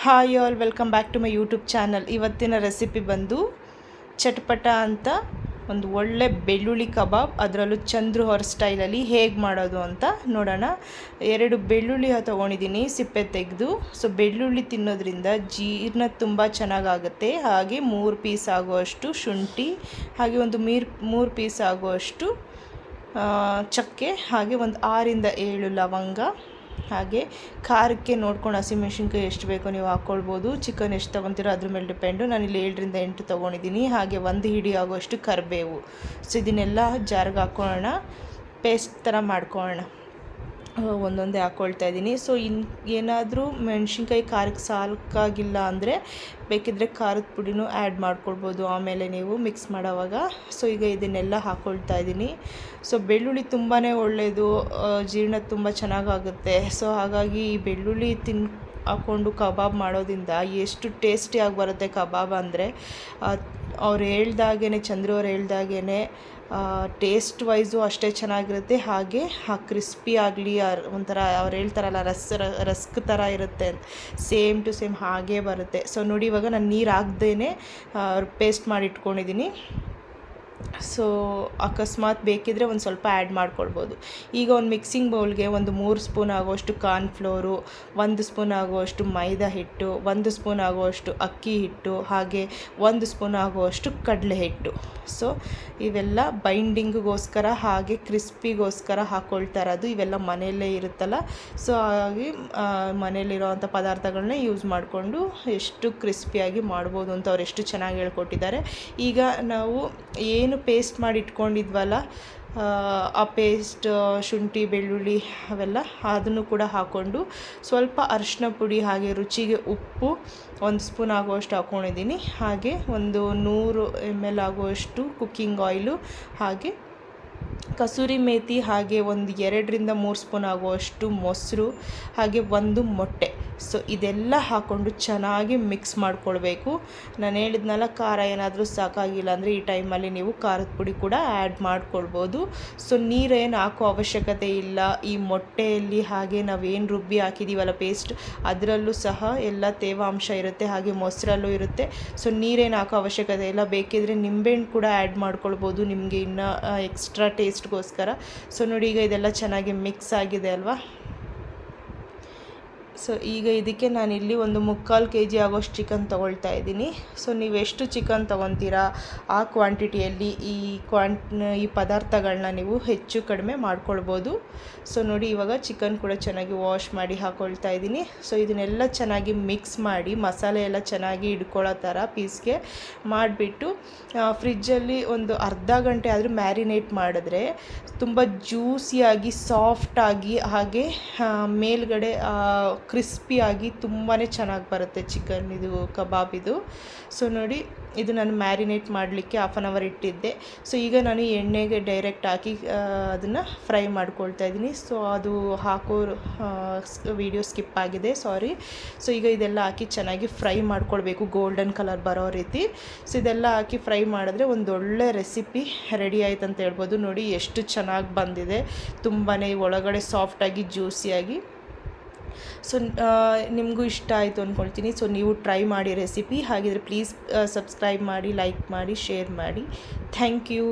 Hi all, welcome back to my YouTube channel. ಇವತ್ತಿನ recipe ಬಂದು ಚಟ್ಪಟ ಅಂತ ಒಂದು ಒಳ್ಳೆ ಬೆಳ್ಳುಳ್ಳಿ ಕಬಾಬ್, ಅದರಲ್ಲೂ ಚಂದ್ರು ಅವ್ರ ಸ್ಟೈಲಲ್ಲಿ ಹೇಗೆ ಮಾಡೋದು ಅಂತ ನೋಡೋಣ. 2 ಬೆಳ್ಳುಳ್ಳಿ ತೊಗೊಂಡಿದ್ದೀನಿ ಸಿಪ್ಪೆ ತೆಗೆದು. ಸೊ ಬೆಳ್ಳುಳ್ಳಿ ತಿನ್ನೋದ್ರಿಂದ ಜೀರ್ಣ ತುಂಬ ಚೆನ್ನಾಗಾಗುತ್ತೆ. ಹಾಗೆ 3 ಪೀಸ್ ಆಗುವಷ್ಟು ಶುಂಠಿ, ಹಾಗೆ ಒಂದು 3 ಪೀಸ್ ಆಗುವಷ್ಟು ಚಕ್ಕೆ, ಹಾಗೆ ಒಂದು 6 ಇಂದ 7 ಲವಂಗ, ಹಾಗೆ ಖಾರಕ್ಕೆ ನೋಡ್ಕೊಂಡು ಹಸಿಮೆಣ್ಸಿನ್ಕಾಯಿ ಎಷ್ಟು ಬೇಕೋ ನೀವು ಹಾಕ್ಕೊಳ್ಬೋದು. ಚಿಕನ್ ಎಷ್ಟು ತೊಗೊತೀರೋ ಅದ್ರ ಮೇಲೆ ಡಿಪೆಂಡು. ನಾನಿಲ್ಲಿ 7 ರಿಂದ 8 ತೊಗೊಂಡಿದ್ದೀನಿ. ಹಾಗೆ 1 ಹಿಡಿ ಆಗೋಷ್ಟು ಕರಿಬೇವು. ಸೊ ಇದನ್ನೆಲ್ಲ ಜಾರ್ಗೆ ಹಾಕ್ಕೊಳ್ಳೋಣ, ಪೇಸ್ಟ್ ಥರ ಮಾಡ್ಕೊಳ್ಳೋಣ. ಒಂದೊಂದೇ ಹಾಕ್ಕೊಳ್ತಾ ಇದ್ದೀನಿ. ಸೊ ಏನಾದರೂ ಮೆಣಸಿನ್ಕಾಯಿ ಖಾರಕ್ಕೆ ಸಾಕಾಗಿಲ್ಲ ಅಂದರೆ ಬೇಕಿದ್ದರೆ ಖಾರದ ಪುಡಿನೂ ಆ್ಯಡ್ ಮಾಡ್ಕೊಳ್ಬೋದು ಆಮೇಲೆ ನೀವು ಮಿಕ್ಸ್ ಮಾಡೋವಾಗ. ಸೊ ಈಗ ಇದನ್ನೆಲ್ಲ ಹಾಕ್ಕೊಳ್ತಾ ಇದ್ದೀನಿ. ಸೊ ಬೆಳ್ಳುಳ್ಳಿ ತುಂಬಾ ಒಳ್ಳೆಯದು, ಜೀರ್ಣ ತುಂಬ ಚೆನ್ನಾಗಾಗುತ್ತೆ. ಸೊ ಹಾಗಾಗಿ ಈ ಬೆಳ್ಳುಳ್ಳಿ ಹಾಕ್ಕೊಂಡು ಕಬಾಬ್ ಮಾಡೋದ್ರಿಂದ ಎಷ್ಟು ಟೇಸ್ಟಿಯಾಗಿ ಬರುತ್ತೆ ಕಬಾಬ್ ಅಂದರೆ, ಅವ್ರು ಹೇಳ್ದಾಗೇ, ಚಂದ್ರು ಅವ್ರು ಹೇಳ್ದಾಗೇ ಟೇಸ್ಟ್ ವೈಸು ಅಷ್ಟೇ ಚೆನ್ನಾಗಿರುತ್ತೆ. ಹಾಗೆ ಕ್ರಿಸ್ಪಿ ಆಗಲಿ, ಒಂಥರ ಅವ್ರು ಹೇಳ್ತಾರಲ್ಲ ರಸ್ಕ್ ಥರ ಇರುತ್ತೆ, ಸೇಮ್ ಟು ಸೇಮ್ ಹಾಗೇ ಬರುತ್ತೆ. ಸೊ ನೋಡಿ, ಇವಾಗ ನಾನು ನೀರು ಹಾಕ್ದೇ ಪೇಸ್ಟ್ ಮಾಡಿ ಇಟ್ಕೊಂಡಿದ್ದೀನಿ. ಸೊ ಅಕಸ್ಮಾತ್ ಬೇಕಿದ್ದರೆ ಒಂದು ಸ್ವಲ್ಪ ಆ್ಯಡ್ ಮಾಡ್ಕೊಳ್ಬೋದು. ಈಗ ಒಂದು ಮಿಕ್ಸಿಂಗ್ ಬೌಲ್ಗೆ ಒಂದು 3 ಸ್ಪೂನ್ ಆಗುವಷ್ಟು ಕಾರ್ನ್ಫ್ಲೋರು, 1 ಸ್ಪೂನ್ ಆಗುವಷ್ಟು ಮೈದಾ ಹಿಟ್ಟು, 1 ಸ್ಪೂನ್ ಆಗುವಷ್ಟು ಅಕ್ಕಿ ಹಿಟ್ಟು, ಹಾಗೆ 1 ಸ್ಪೂನ್ ಆಗುವಷ್ಟು ಕಡಲೆ ಹಿಟ್ಟು. ಸೊ ಇವೆಲ್ಲ ಬೈಂಡಿಂಗಿಗೋಸ್ಕರ ಹಾಗೆ ಕ್ರಿಸ್ಪಿಗೋಸ್ಕರ ಹಾಕ್ಕೊಳ್ತಾ ಇರೋದು. ಇವೆಲ್ಲ ಮನೆಯಲ್ಲೇ ಇರುತ್ತಲ್ಲ, ಸೊ ಹಾಗಾಗಿ ಮನೇಲಿರೋವಂಥ ಪದಾರ್ಥಗಳನ್ನೇ ಯೂಸ್ ಮಾಡಿಕೊಂಡು ಎಷ್ಟು ಕ್ರಿಸ್ಪಿಯಾಗಿ ಮಾಡ್ಬೋದು ಅಂತ ಅವ್ರು ಎಷ್ಟು ಚೆನ್ನಾಗಿ ಹೇಳ್ಕೊಟ್ಟಿದ್ದಾರೆ. ಈಗ ನಾವು ಏನು ಪೇಸ್ಟ್ ಮಾಡಿ ಇಟ್ಕೊಂಡಿದ್ವಲ್ಲ, ಆ ಪೇಸ್ಟ್ ಶುಂಠಿ ಬೆಳ್ಳುಳ್ಳಿ ಅವೆಲ್ಲ ಅದನ್ನು ಕೂಡ ಹಾಕ್ಕೊಂಡು ಸ್ವಲ್ಪ ಅರಿಶಿನ ಪುಡಿ, ಹಾಗೆ ರುಚಿಗೆ ಉಪ್ಪು 1 ಸ್ಪೂನ್ ಆಗುವಷ್ಟು ಹಾಕ್ಕೊಂಡಿದ್ದೀನಿ. ಹಾಗೆ ಒಂದು 100 ml ಆಗುವಷ್ಟು ಕುಕ್ಕಿಂಗ್ ಆಯಿಲು, ಹಾಗೆ ಕಸೂರಿ ಮೇಥಿ, ಹಾಗೆ ಒಂದು 2 ರಿಂದ 3 ಸ್ಪೂನ್ ಆಗುವಷ್ಟು ಮೊಸರು, ಹಾಗೆ 1 ಮೊಟ್ಟೆ. ಸೊ ಇದೆಲ್ಲ ಹಾಕ್ಕೊಂಡು ಚೆನ್ನಾಗಿ ಮಿಕ್ಸ್ ಮಾಡ್ಕೊಳ್ಬೇಕು. ನಾನು ಹೇಳಿದ್ನಲ್ಲ, ಖಾರ ಏನಾದರೂ ಸಾಕಾಗಿಲ್ಲ ಅಂದರೆ ಈ ಟೈಮಲ್ಲಿ ನೀವು ಖಾರದ ಪುಡಿ ಕೂಡ ಆ್ಯಡ್ ಮಾಡ್ಕೊಳ್ಬೋದು. ಸೊ ನೀರೇನು ಹಾಕೋ ಅವಶ್ಯಕತೆ ಇಲ್ಲ. ಈ ಮೊಟ್ಟೆಯಲ್ಲಿ ಹಾಗೆ ನಾವೇನು ರುಬ್ಬಿ ಹಾಕಿದ್ದೀವಲ್ಲ ಪೇಸ್ಟ್, ಅದರಲ್ಲೂ ಸಹ ಎಲ್ಲ ತೇವಾಂಶ ಇರುತ್ತೆ, ಹಾಗೆ ಮೊಸರಲ್ಲೂ ಇರುತ್ತೆ. ಸೊ ನೀರೇನು ಹಾಕೋ ಅವಶ್ಯಕತೆ ಇಲ್ಲ. ಬೇಕಿದ್ರೆ ನಿಂಬೆಹಣ್ಣು ಕೂಡ ಆ್ಯಡ್ ಮಾಡ್ಕೊಳ್ಬೋದು ನಿಮಗೆ ಇನ್ನೂ ಎಕ್ಸ್ಟ್ರಾ ಟೇಸ್ಟ್ಗೋಸ್ಕರ. ಸೊ ನೋಡಿ, ಈಗ ಇದೆಲ್ಲ ಚೆನ್ನಾಗಿ ಮಿಕ್ಸ್ ಆಗಿದೆ ಅಲ್ವಾ. ಸೊ ಈಗ ಇದಕ್ಕೆ ನಾನಿಲ್ಲಿ ಒಂದು 3/4 kg ಆಗೋಷ್ಟು ಚಿಕನ್ ತೊಗೊಳ್ತಾ ಇದ್ದೀನಿ. ಸೊ ನೀವು ಎಷ್ಟು ಚಿಕನ್ ತೊಗೊತೀರಾ ಆ ಕ್ವಾಂಟಿಟಿಯಲ್ಲಿ ಈ ಪದಾರ್ಥಗಳನ್ನ ನೀವು ಹೆಚ್ಚು ಕಡಿಮೆ ಮಾಡ್ಕೊಳ್ಬೋದು. ಸೊ ನೋಡಿ, ಇವಾಗ ಚಿಕನ್ ಕೂಡ ಚೆನ್ನಾಗಿ ವಾಶ್ ಮಾಡಿ ಹಾಕ್ಕೊಳ್ತಾ ಇದ್ದೀನಿ. ಸೊ ಇದನ್ನೆಲ್ಲ ಚೆನ್ನಾಗಿ ಮಿಕ್ಸ್ ಮಾಡಿ, ಮಸಾಲೆ ಎಲ್ಲ ಚೆನ್ನಾಗಿ ಹಿಡ್ಕೊಳ್ಳೋ ಥರ ಪೀಸ್ಗೆ ಮಾಡಿಬಿಟ್ಟು ಫ್ರಿಜ್ಜಲ್ಲಿ ಒಂದು ಅರ್ಧ ಗಂಟೆ ಆದರೂ ಮ್ಯಾರಿನೇಟ್ ಮಾಡಿದ್ರೆ ತುಂಬ ಜ್ಯೂಸಿಯಾಗಿ, ಸಾಫ್ಟಾಗಿ, ಹಾಗೆ ಮೇಲ್ಗಡೆ ಕ್ರಿಸ್ಪಿಯಾಗಿ ತುಂಬಾ ಚೆನ್ನಾಗಿ ಬರುತ್ತೆ ಚಿಕನ್ ಇದು ಕಬಾಬ್ ಇದು. ಸೊ ನೋಡಿ, ಇದು ನಾನು ಮ್ಯಾರಿನೇಟ್ ಮಾಡಲಿಕ್ಕೆ 1/2 an hour ಇಟ್ಟಿದ್ದೆ. ಸೊ ಈಗ ನಾನು ಎಣ್ಣೆಗೆ ಡೈರೆಕ್ಟ್ ಹಾಕಿ ಅದನ್ನು ಫ್ರೈ ಮಾಡ್ಕೊಳ್ತಾ ಇದ್ದೀನಿ. ಸೊ ಅದು ಹಾಕೋ ವಿಡಿಯೋ ಸ್ಕಿಪ್ ಆಗಿದೆ, ಸಾರಿ. ಸೊ ಈಗ ಇದೆಲ್ಲ ಹಾಕಿ ಚೆನ್ನಾಗಿ ಫ್ರೈ ಮಾಡ್ಕೊಳ್ಬೇಕು, ಗೋಲ್ಡನ್ ಕಲರ್ ಬರೋ ರೀತಿ. ಸೊ ಇದೆಲ್ಲ ಹಾಕಿ ಫ್ರೈ ಮಾಡಿದ್ರೆ ಒಂದೊಳ್ಳೆ ರೆಸಿಪಿ ರೆಡಿ ಆಯ್ತು ಅಂತ ಹೇಳ್ಬೋದು. ನೋಡಿ ಎಷ್ಟು ಚೆನ್ನಾಗಿ ಬಂದಿದೆ, ತುಂಬಾ ಒಳಗಡೆ ಸಾಫ್ಟಾಗಿ ಜ್ಯೂಸಿಯಾಗಿ. ಸೊ ನಿಮಗೂ ಇಷ್ಟ ಆಯಿತು ಅಂದ್ಕೊಳ್ತೀನಿ. ಸೊ ನೀವು ಟ್ರೈ ಮಾಡಿ ರೆಸಿಪಿ. ಹಾಗಿದ್ರೆ ಪ್ಲೀಸ್ ಸಬ್ಸ್ಕ್ರೈಬ್ ಮಾಡಿ, ಲೈಕ್ ಮಾಡಿ, ಶೇರ್ ಮಾಡಿ. Thank you.